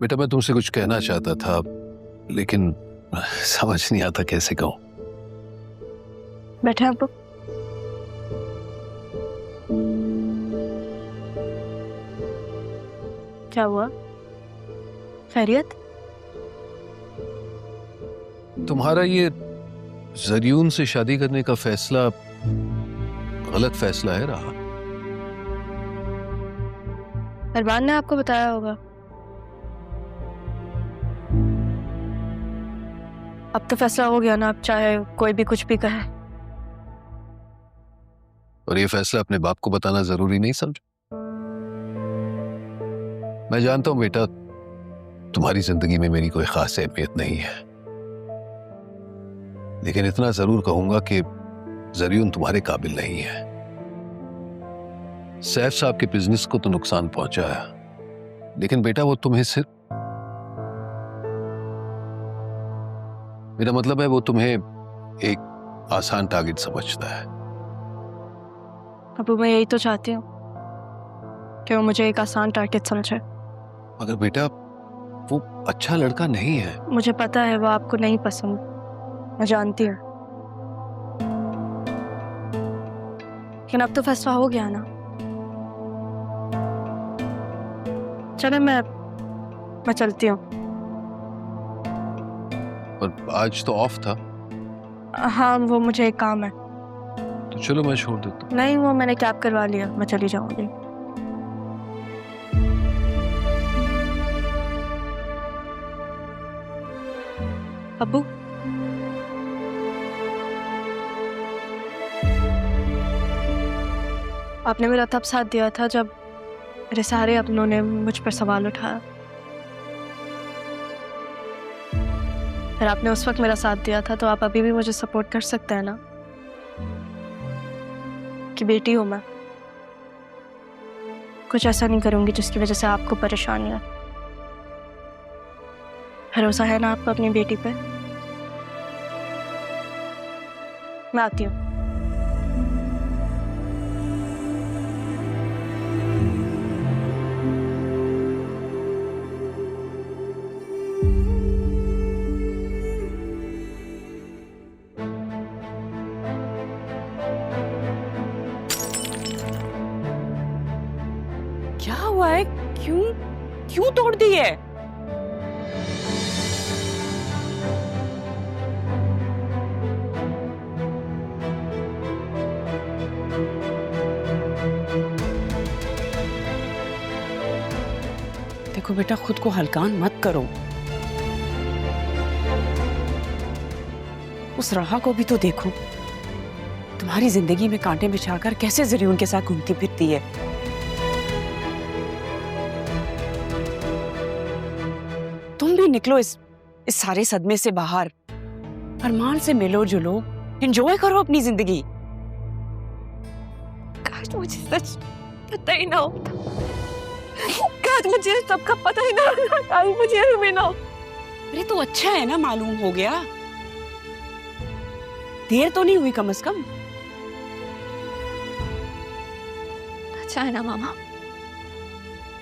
बेटा मैं तुमसे कुछ कहना चाहता था लेकिन समझ नहीं आता कैसे कहूं। बैठे अब्बू। क्या हुआ? खैरियत? तुम्हारा ये जरियून से शादी करने का फैसला गलत फैसला है रहा। अरमान ने आपको बताया होगा। अब तो फैसला हो गया ना, अब चाहे कोई भी कुछ भी कहे। और ये फैसला अपने बाप को बताना जरूरी नहीं समझ? मैं जानता हूं बेटा तुम्हारी जिंदगी में मेरी कोई खास अहमियत नहीं है, लेकिन इतना जरूर कहूंगा कि जरियून तुम्हारे काबिल नहीं है। सैफ साहब के बिजनेस को तो नुकसान पहुंचा है, लेकिन बेटा वो तुम्हें सिर्फ, मेरा मतलब है वो तुम्हें एक आसान टारगेट समझता है। अबू मैं यही तो चाहती हूँ कि वो मुझे एक आसान टारगेट समझे। मगर बेटा वो अच्छा लड़का नहीं है। मुझे पता है वो आपको नहीं पसंद, मैं जानती हूँ, लेकिन अब तो फैसला हो गया ना। चले मैं चलती हूँ। और आज तो ऑफ था। हाँ वो मुझे एक काम है। तो चलो मैं छोड़ देता हूँ। नहीं वो मैंने कैब करवा लिया, मैं चली जाऊंगी। अब्बू आपने मेरा तब साथ दिया था जब मेरे सारे अपनों ने मुझ पर सवाल उठाया, फिर आपने उस वक्त मेरा साथ दिया था, तो आप अभी भी मुझे सपोर्ट कर सकते हैं ना, कि बेटी हूं मैं, कुछ ऐसा नहीं करूंगी जिसकी वजह से आपको परेशानी है। भरोसा है ना आपको अपनी बेटी पे? मैं आती हूँ। क्या हुआ है? क्यों क्यों तोड़ दी है? देखो बेटा खुद को हल्कान मत करो, उस राहा को भी तो देखो, तुम्हारी जिंदगी में कांटे बिछाकर कैसे जरियून के साथ घूमती फिरती है। तुम भी निकलो इस सारे सदमे से बाहर, अरमान से मिलो जुलो, एंजॉय करो अपनी जिंदगी। काश मुझे सच पता ही ना होता, काश मुझे सबका पता ही ना होता, काश मुझे भी ना। अरे तो अच्छा है ना, मालूम हो गया, देर तो नहीं हुई कम से कम। अच्छा है ना मामा,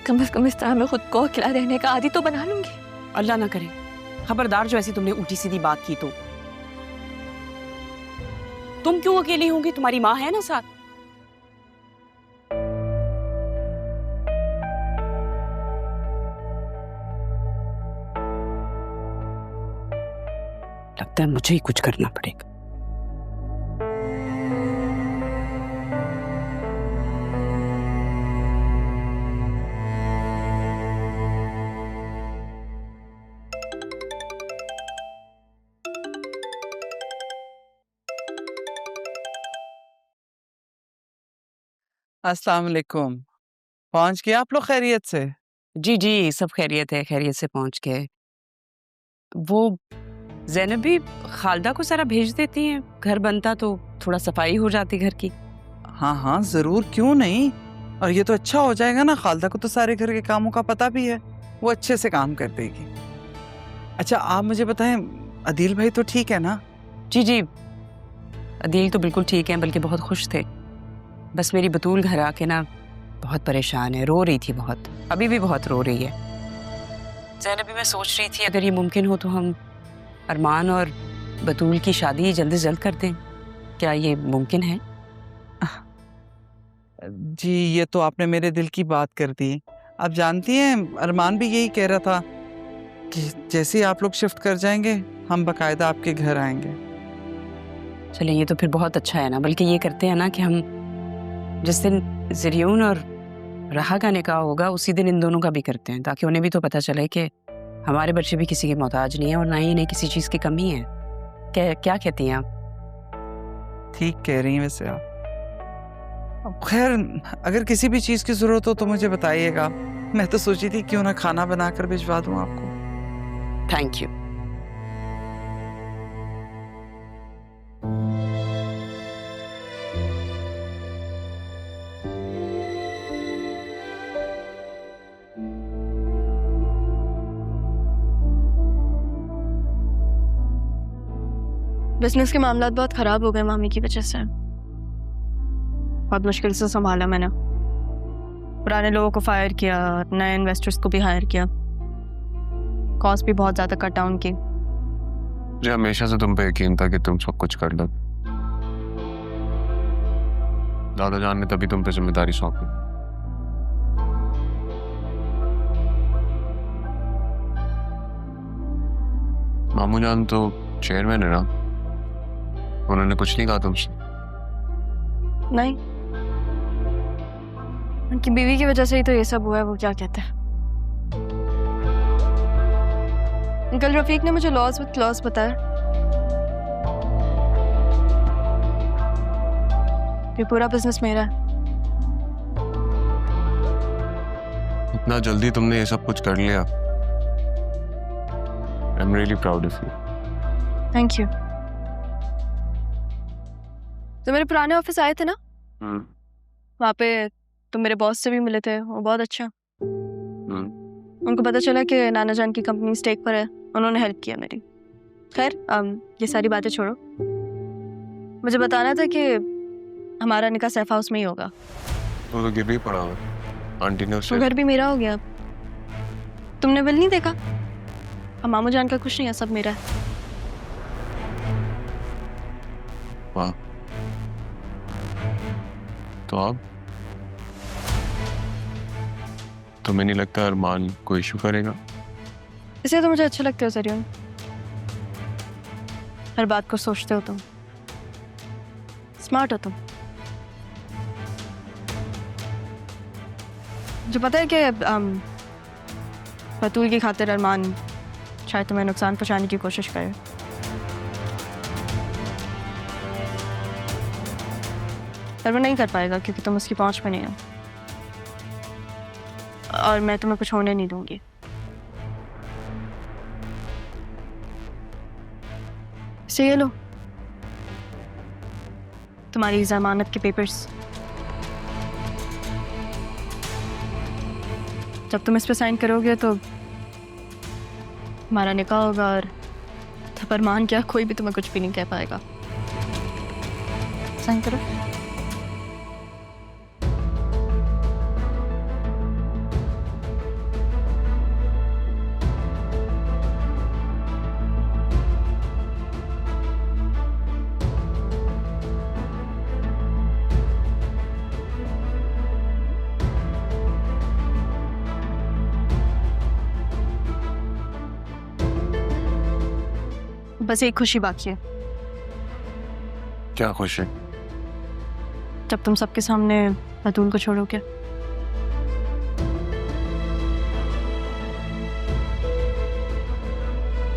कम से कम इस तरह मैं खुद को अकेला रहने का आदी तो बना लूंगी। अल्लाह ना करे, खबरदार जो ऐसी तुमने उल्टी सीधी बात की तो। तुम क्यों अकेली होंगी, तुम्हारी माँ है ना साथ। लगता है मुझे ही कुछ करना पड़ेगा। अस्सलाम वालेकुम। पहुंच गए आप लोग खैरियत से? जी जी सब खैरियत है, खैरियत से पहुंच गए। वो ज़ैनब भी खालदा को सारा भेज देती हैं, घर बनता तो थोड़ा सफाई हो जाती घर की। हाँ हाँ जरूर, क्यों नहीं। और ये तो अच्छा हो जाएगा ना, खालदा को तो सारे घर के कामों का पता भी है, वो अच्छे से काम कर देगी। अच्छा आप मुझे बताएं, अदील भाई तो ठीक है ना? जी जी अदील तो बिल्कुल ठीक है, बल्कि बहुत खुश थे। बस मेरी बतूल घर आके ना बहुत परेशान है, रो रही थी बहुत, अभी भी बहुत रो रही है। ज़ैनबी मैं सोच रही थी अगर ये मुमकिन हो तो हम अरमान और बतूल की शादी जल्द से जल्द कर दें। क्या ये मुमकिन है? जी ये तो आपने मेरे दिल की बात कर दी। आप जानती हैं अरमान भी यही कह रहा था कि जैसे ही आप लोग शिफ्ट कर जाएंगे हम बकायदा आपके घर आएंगे। चलें ये तो फिर बहुत अच्छा है ना। बल्कि ये करते हैं ना कि हम जिस दिन ज़रियून और राहा का निकाह होगा उसी दिन इन दोनों का भी करते हैं, ताकि उन्हें भी तो पता चले कि हमारे बच्चे भी किसी के मोहताज नहीं है और ना ही इन्हें किसी चीज़ की कमी है। क्या कहती हैं आप? ठीक कह रही हैं वैसे आप। अब खैर अगर किसी भी चीज़ की ज़रूरत हो तो मुझे बताइएगा। मैं तो सोची थी क्यों ना खाना बनाकर भिजवा दूँ आपको। Thank you. बिजनेस के मामलात बहुत खराब हो गए मामी की वजह से। बहुत मुश्किल से संभाला मैंने। पुराने लोगों को फायर किया, नए इन्वेस्टर्स को भी हायर किया, कॉस्ट भी बहुत ज्यादा कट डाउन की। मुझे हमेशा से तुम पे यकीन था कि तुम सब कुछ कर लो। दादा जान ने तभी तुम पे जिम्मेदारी सौंपी। मामू जान तो चेयरमैन है ना, उन्होंने कुछ नहीं कहा तुमसे? नहीं, उनकी बीवी की वजह से ही तो ये सब हुआ है। वो क्या कहते हैं, अंकल रफीक ने मुझे लॉस विद क्लॉज बताया। ये पूरा बिजनेस मेरा है। इतना जल्दी तुमने ये सब कुछ कर लिया। I am really proud of you. Thank you. तो मेरे पुराने ऑफिस आए थे ना, वहाँ पे तुम मेरे बॉस से भी मिले थे। वो बहुत अच्छा। उनको पता चला कि नाना जान की कंपनी स्टेक पर है, उन्होंने हेल्प किया मेरी। खैर ये सारी बातें छोड़ो, मुझे बताना था कि हमारा निकाह सैफ हाउस में ही होगा। वो तो गिर भी पड़ा हुआ, आंटी ने तो घर भी मेरा हो गया। तुमने बिल नहीं देखा? अब मामू जान का कुछ नहीं है, सब मेरा है। वाह, तो अब तुम्हें नहीं लगता अरमान कोई इशू करेगा? इसलिए तो मुझे अच्छे लगते हो ज़रियून। हर बात को सोचते हो तुम, स्मार्ट हो तुम। जो पता है कि बतूल की खातिर अरमान शायद तुम्हें नुकसान पहुंचाने की कोशिश करे, पर वो नहीं कर पाएगा क्योंकि तुम उसकी पहुंच में नहीं हो, और मैं तुम्हें कुछ होने नहीं दूंगी। इसे ये लो, तुम्हारी जमानत के पेपर्स। जब तुम इस पे साइन करोगे तो हमारा निकाह होगा, और तब अरमान क्या कोई भी तुम्हें कुछ भी नहीं कह पाएगा। साइन करो। बस एक खुशी बाकी है। क्या खुशी? जब तुम सबके सामने बतूल को छोड़ोगे।